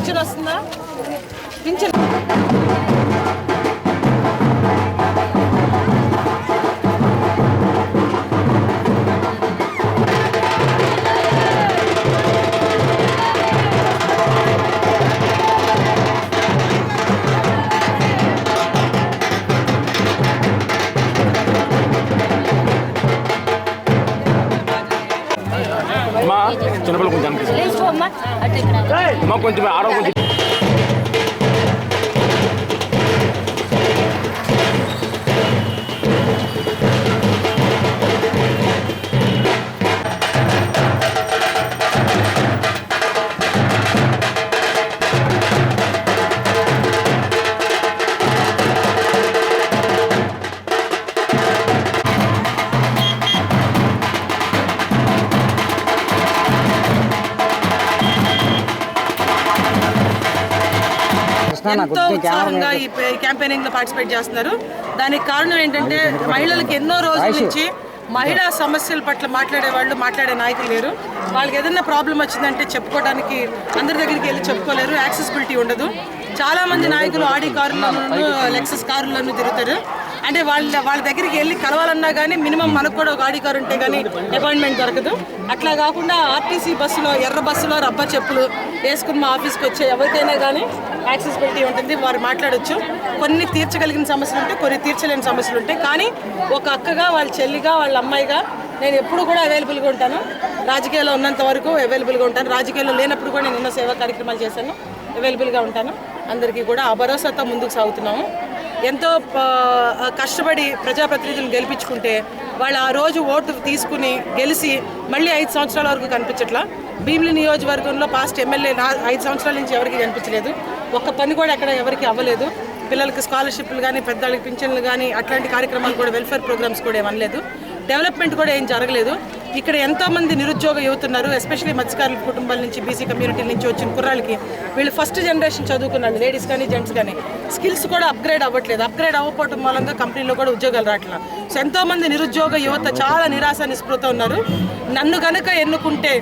Pension వస్తుందా? Pension చిన్నపిల్లలు కొంచెం కొంచెం ఆరోగ్యం ఎంతో ఉత్సాహంగా ఈ క్యాంపెయినింగ్ లో పార్టిసిపేట్ చేస్తున్నారు. దానికి కారణం ఏంటంటే మహిళలకు ఎన్నో రోజుల నుంచి మహిళా సమస్యల పట్ల మాట్లాడే నాయకులు లేరు. వాళ్ళకి ఏదైనా ప్రాబ్లం వచ్చిందంటే చెప్పుకోవడానికి అందరి దగ్గరికి వెళ్ళి చెప్పుకోలేరు. యాక్సెసిబిలిటీ ఉండదు. చాలా మంది నాయకులు ఆడి కారులను లెక్సస్ కారులను తిరుగుతారు. అంటే వాళ్ళ దగ్గరికి వెళ్ళి కలవాలన్నా కానీ మినిమం మనకు కూడా ఒక ఆడి కారు ఉంటే కానీ అపాయింట్మెంట్ దొరకదు. అట్లా కాకుండా ఆర్టీసీ బస్సులో ఎర్ర బస్సులో రబ్బర్ చెప్పులు వేసుకుని మా ఆఫీస్కి వచ్చే ఎవరికైనా కానీ యాక్సెసిబిలిటీ ఉంటుంది. వారు మాట్లాడొచ్చు. కొన్ని తీర్చగలిగిన సమస్యలు ఉంటాయి, కొన్ని తీర్చలేని సమస్యలు ఉంటాయి. కానీ ఒక అక్కగా, వాళ్ళ చెల్లిగా, వాళ్ళ అమ్మాయిగా నేను ఎప్పుడు కూడా అవైలబుల్గా ఉంటాను. రాజకీయాల్లో ఉన్నంత వరకు అవైలబుల్గా ఉంటాను. రాజకీయాల్లో లేనప్పుడు కూడా నేను ఎన్నో సేవా కార్యక్రమాలు చేశాను. అవైలబుల్గా ఉంటాను. అందరికీ కూడా ఆ భరోసాతో ముందుకు సాగుతున్నాము. ఎంతో కష్టపడి ప్రజాప్రతినిధులను గెలిపించుకుంటే వాళ్ళు ఆ రోజు ఓటు తీసుకుని గెలిచి మళ్ళీ 5 సంవత్సరాల వరకు కనిపించట్లా. భీమిలి నియోజకవర్గంలో పాస్ట్ ఎమ్మెల్యే 5 సంవత్సరాల నుంచి ఎవరికి కనిపించలేదు. ఒక్క పని కూడా ఎక్కడ ఎవరికి అవ్వలేదు. పిల్లలకి స్కాలర్షిప్లు కానీ, పెద్దవాళ్ళకి పింఛన్లు కానీ, అట్లాంటి కార్యక్రమాలు కూడా, వెల్ఫేర్ ప్రోగ్రామ్స్ కూడా ఏమనలేదు. డెవలప్మెంట్ కూడా ఏం జరగలేదు. ఇక్కడ ఎంతోమంది నిరుద్యోగ యువత ఉన్నారు. ఎస్పెషల్లీ మత్స్యకారుల కుటుంబాల నుంచి, బీసీ కమ్యూనిటీ నుంచి వచ్చిన కుర్రాళ్ళకి వీళ్ళు ఫస్ట్ జనరేషన్ చదువుకున్నారు. లేడీస్ కానీ, జెంట్స్ కానీ స్కిల్స్ కూడా అప్గ్రేడ్ అవ్వట్లేదు. అప్గ్రేడ్ అవ్వకపోవడం మూలంగా కంపెనీలో కూడా ఉద్యోగాలు రావట్లేదు. సో ఎంతోమంది నిరుద్యోగ యువత చాలా నిరాశ నిస్పృహతో ఉన్నారు. నన్ను కనుక ఎన్నుకుంటే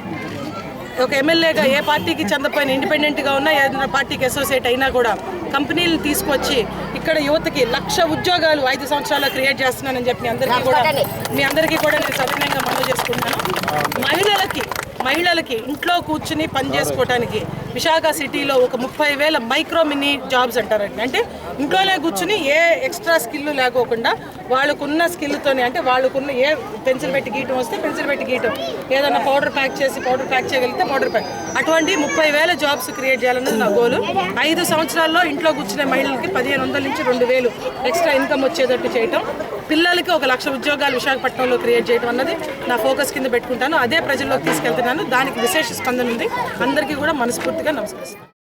ఒక ఎమ్మెల్యేగా ఏ పార్టీకి చెందపోయిన ఇండిపెండెంట్గా ఉన్నా, ఏదైనా పార్టీకి అసోసియేట్ అయినా కూడా కంపెనీలను తీసుకొచ్చి ఇక్కడ యువతకి 1,00,000 ఉద్యోగాలు 5 సంవత్సరాల్లో క్రియేట్ చేస్తున్నానని చెప్పి మీ అందరికీ కూడా నేను సవినయంగా మనవి చేసుకుంటున్నాను. మహిళలకి ఇంట్లో కూర్చుని పని చేసుకోవడానికి విశాఖ సిటీలో ఒక 30,000 మైక్రో మినీ జాబ్స్ అంటారండి. అంటే ఇంట్లోనే కూర్చుని ఏ ఎక్స్ట్రా స్కిల్ లేకోకుండా వాళ్ళకున్న స్కిల్తోనే, అంటే వాళ్ళకున్న ఏ పెన్సిల్ పెట్టి గీయటం వస్తే పెన్సిల్ పెట్టి గీయటం, ఏదైనా పౌడర్ ప్యాక్ చేయగలిగితే పౌడర్ ప్యాక్, అటువంటి 30,000 జాబ్స్ క్రియేట్ చేయాలన్నది నా గోలు. 5 సంవత్సరాల్లో ఇంట్లో కూర్చునే మహిళలకి 1,500 నుంచి 2,000 ఎక్స్ట్రా ఇన్కమ్ వచ్చేటట్టు చేయటం, పిల్లలకి 1,00,000 ఉద్యోగాలు విశాఖపట్నంలో క్రియేట్ చేయడం అన్నది నా ఫోకస్ కింద పెట్టుకుంటాను. అదే ప్రజల్లోకి తీసుకెళ్తున్నాను. దానికి విశేష స్పందన ఉంది. అందరికీ కూడా మనస్ఫూర్తిగా నమస్కరిస్తాను.